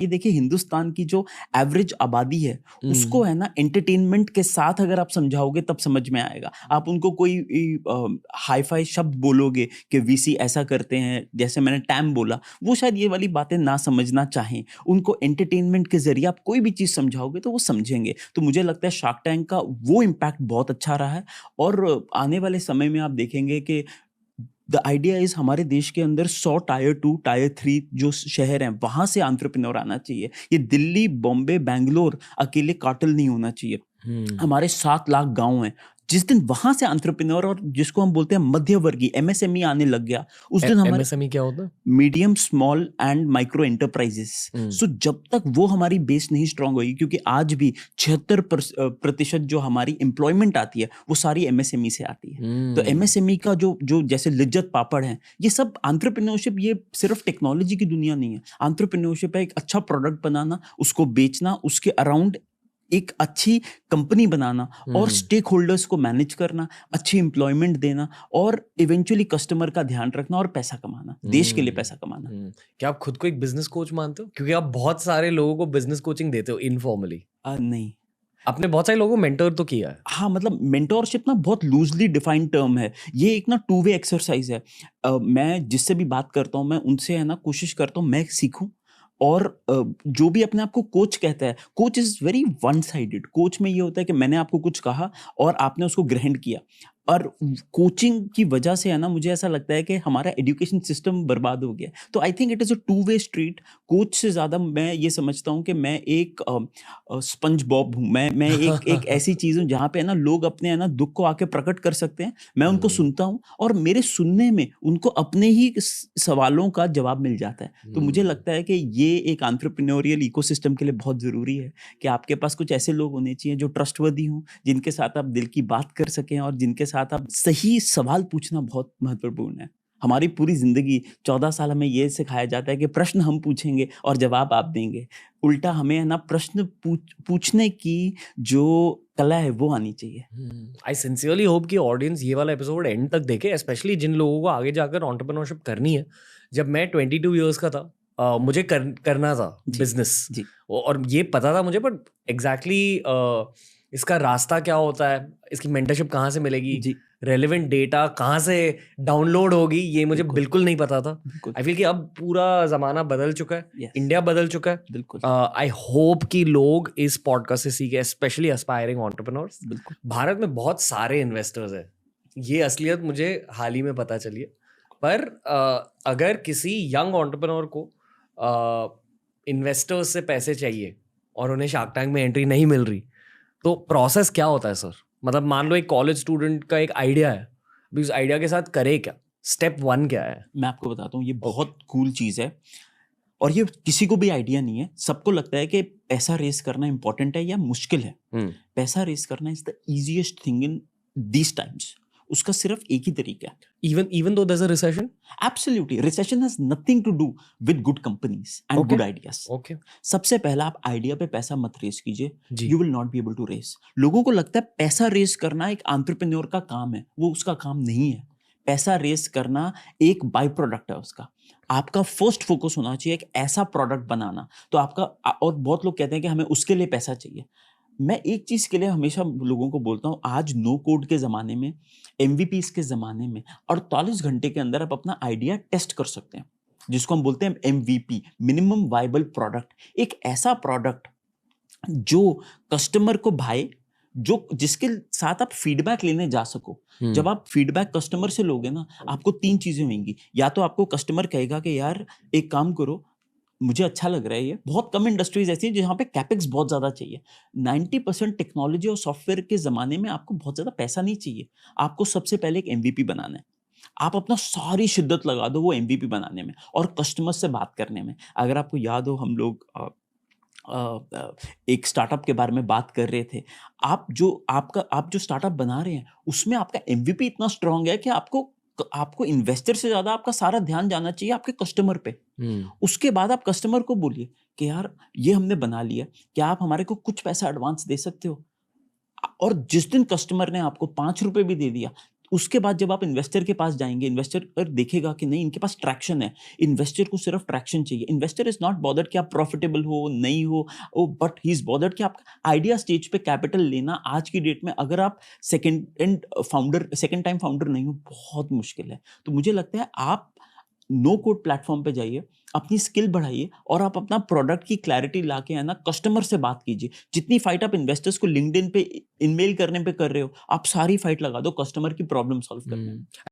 ये देखिए हिंदुस्तान की जो एवरेज आबादी है उसको है ना एंटरटेनमेंट के साथ अगर आप समझाओगे तब समझ में आएगा। आप उनको कोई हाई फाई शब्द बोलोगे कि वीसी ऐसा करते हैं, जैसे मैंने टैम बोला, वो शायद ये वाली बातें ना समझना चाहें। उनको एंटरटेनमेंट के जरिए आप कोई भी चीज़ समझाओगे तो वो समझेंगे। तो मुझे लगता है शार्क टैंक का वो इम्पैक्ट बहुत अच्छा रहा है और आने वाले समय में आप देखेंगे कि द आइडिया इज हमारे देश के अंदर 100 टायर 2 टायर 3 जो शहर हैं वहां से एंटरप्रेन्योर आना चाहिए। ये दिल्ली, बॉम्बे, बैंगलोर अकेले कार्टेल नहीं होना चाहिए। हमारे 7 लाख गांव हैं। जिस दिन वहां से एंटरप्रेन्योर और जिसको हम बोलते हैं मध्यवर्गीय एमएसएमई आने लग गया, उस दिन हमारे एमएसएमई क्या होता है? Medium small and micro enterprises. So जब तक वो हमारी बेस नहीं स्ट्रांग होगी, क्योंकि आज भी 76% जो हमारी एम्प्लॉयमेंट आती है वो सारी एमएसएमई से आती है। तो एमएसएमई का जो जो जैसे लिज्जत पापड़ है, ये सब एंटरप्रेन्योरशिप, ये सिर्फ टेक्नोलॉजी की दुनिया नहीं है। एंटरप्रेन्योरशिप है एक अच्छा प्रोडक्ट बनाना, उसको बेचना, उसके अराउंड एक अच्छी कंपनी बनाना और स्टेक होल्डर्स को मैनेज करना, अच्छी एम्प्लॉयमेंट देना और इवेंचुअली कस्टमर का ध्यान रखना और पैसा कमाना, देश के लिए पैसा कमाना। क्या आप खुद को एक बिजनेस कोच मानते हो? क्योंकि आप बहुत सारे लोगों को बिजनेस कोचिंग देते हो इनफॉर्मली। नहीं, आपने बहुत सारे लोगों को मेंटर तो किया है। हाँ, मतलब मेंटोरशिप ना बहुत लूजली डिफाइंड टर्म है। ये एक ना टू वे एक्सरसाइज है। मैं जिससे भी बात करता हूँ, मैं उनसे है ना कोशिश करता हूँ मैं सीखूं। और जो भी अपने आप को कोच कहता है, coach is very one sided. Coach में ये होता है कि मैंने आपको कुछ कहा और आपने उसको ग्रहण किया। और कोचिंग की वजह से है ना, मुझे ऐसा लगता है कि हमारा एजुकेशन सिस्टम बर्बाद हो गया। तो I think it is a two way street. Coach से ज़्यादा मैं ये समझता हूँ कि मैं एक स्पंज बॉब हूँ। मैं एक ऐसी चीज़ हूँ जहाँ पे है ना लोग अपने है ना दुख को आके प्रकट कर सकते हैं। मैं उनको सुनता हूँ और मेरे सुनने में उनको अपने ही सवालों का जवाब मिल जाता है। तो मुझे लगता है कि ये एक एंटरप्रेन्योरियल इकोसिस्टम के लिए बहुत ज़रूरी है कि आपके पास कुछ ऐसे लोग होने चाहिए जो ट्रस्टवर्दी हों, जिनके साथ आप दिल की बात कर सकें और जिनके साथ आप सही सवाल पूछना बहुत महत्वपूर्ण है। हमारी पूरी जिंदगी 14 साल हमें ये सिखाया जाता है कि प्रश्न हम पूछेंगे और जवाब आप देंगे। उल्टा हमें है ना प्रश्न पूछने की जो कला है वो आनी चाहिए। आई सिंसियरली होप कि ऑडियंस ये वाला एपिसोड एंड तक देखे, स्पेशली जिन लोगों को आगे जाकर एंटरप्रेन्योरशिप करनी है। जब मैं 22 इयर्स का था, मुझे करना था बिजनेस, और ये पता था मुझे, बट एग्जैक्टली इसका रास्ता क्या होता है, इसकी मेंटरशिप कहाँ से मिलेगी, रेलेवेंट डेटा कहाँ से डाउनलोड होगी, ये मुझे बिल्कुल नहीं पता था। आई फील कि अब पूरा जमाना बदल चुका है, इंडिया बदल चुका है। बिल्कुल। आई होप कि लोग इस पॉडकास्ट से सीखे, स्पेशली एस्पायरिंग एंटरप्रेन्योर्स। बिल्कुल। भारत में बहुत सारे इन्वेस्टर्स हैं, ये असलियत मुझे हाल ही में पता चली है। पर अगर किसी यंग एंटरप्रेन्योर को इन्वेस्टर्स से पैसे चाहिए और उन्हें शार्क टैंक में एंट्री नहीं मिल रही, तो प्रोसेस क्या होता है सर? मतलब मान लो एक कॉलेज स्टूडेंट का एक आइडिया है, अभी उस आइडिया के साथ करे क्या? स्टेप 1 क्या है? मैं आपको बताता हूँ, ये बहुत कूल चीज़ है और ये किसी को भी आइडिया नहीं है। सबको लगता है कि पैसा रेस करना इंपॉर्टेंट है या मुश्किल है। पैसा रेस करना is the easiest thing in these times. उसका सिर्फ एक ही तरीका है। Even though there's a recession? Absolutely. Recession has nothing to do with good companies and good ideas. Okay. सबसे पहला, आप आइडिया पे पैसा मत रेस कीजिए। You will not be able to raise. लोगों को लगता है पैसा रेस करना एक एंटरप्रेन्योर का काम है, वो उसका काम नहीं है। पैसा रेस करना एक बाय प्रोडक्ट है उसका। आपका फर्स्ट फोकस होना चाहिए एक ऐसा प्रोडक्ट बनाना। तो आपका, और बहुत लोग कहते हैं कि हमें उसके लिए पैसा चाहिए। मैं एक चीज के लिए हमेशा लोगों को बोलता हूँ, आज नो कोड के जमाने में, एमवीपीस के जमाने में 48 घंटे के अंदर आप अपना आइडिया टेस्ट कर सकते हैं, जिसको हम बोलते हैं एमवीपी, मिनिमम वायबल प्रोडक्ट। एक ऐसा प्रोडक्ट जो कस्टमर को भाए, जो जिसके साथ आप फीडबैक लेने जा सको। जब आप फीडबैक कस्टमर से लोगे ना, आपको 3 चीजें होंगी। या तो आपको कस्टमर कहेगा कि यार एक काम करो, मुझे अच्छा लग रहा है ये। बहुत कम इंडस्ट्रीज ऐसी है जहाँ पे कैपेक्स बहुत ज़्यादा चाहिए। 90% टेक्नोलॉजी और सॉफ्टवेयर के ज़माने में आपको बहुत ज़्यादा पैसा नहीं चाहिए। आपको सबसे पहले एक एमवीपी बनाना है। आप अपना सारी शिद्दत लगा दो वो एमवीपी बनाने में और कस्टमर से बात करने में। अगर आपको याद हो, हम लोग एक स्टार्टअप के बारे में बात कर रहे थे। आप जो स्टार्टअप बना रहे हैं उसमें आपका एमवीपी इतना स्ट्रांग है कि आपको इन्वेस्टर से ज्यादा आपका सारा ध्यान जाना चाहिए आपके कस्टमर पे। उसके बाद आप कस्टमर को बोलिए कि यार ये हमने बना लिया, क्या आप हमारे को कुछ पैसा एडवांस दे सकते हो? और जिस दिन कस्टमर ने आपको 5 रुपए भी दे दिया, उसके बाद जब आप इन्वेस्टर के पास जाएंगे, इन्वेस्टर देखेगा कि नहीं इनके पास ट्रैक्शन है, इन्वेस्टर को सिर्फ ट्रैक्शन चाहिए। इन्वेस्टर इज नॉट बॉदर्ड कि आप प्रॉफिटेबल हो नहीं हो, बट ही इज बॉदर्ड कि आप आइडिया स्टेज पे कैपिटल लेना आज की डेट में, अगर आप सेकेंड टाइम फाउंडर नहीं हो, बहुत मुश्किल है। तो मुझे लगता है आप नो कोड प्लेटफॉर्म पे जाइए, अपनी स्किल बढ़ाइए और आप अपना प्रोडक्ट की क्लैरिटी लाके है ना कस्टमर से बात कीजिए। जितनी फाइट आप इन्वेस्टर्स को लिंक्डइन पे ईमेल करने पे कर रहे हो, आप सारी फाइट लगा दो कस्टमर की प्रॉब्लम सॉल्व करने में।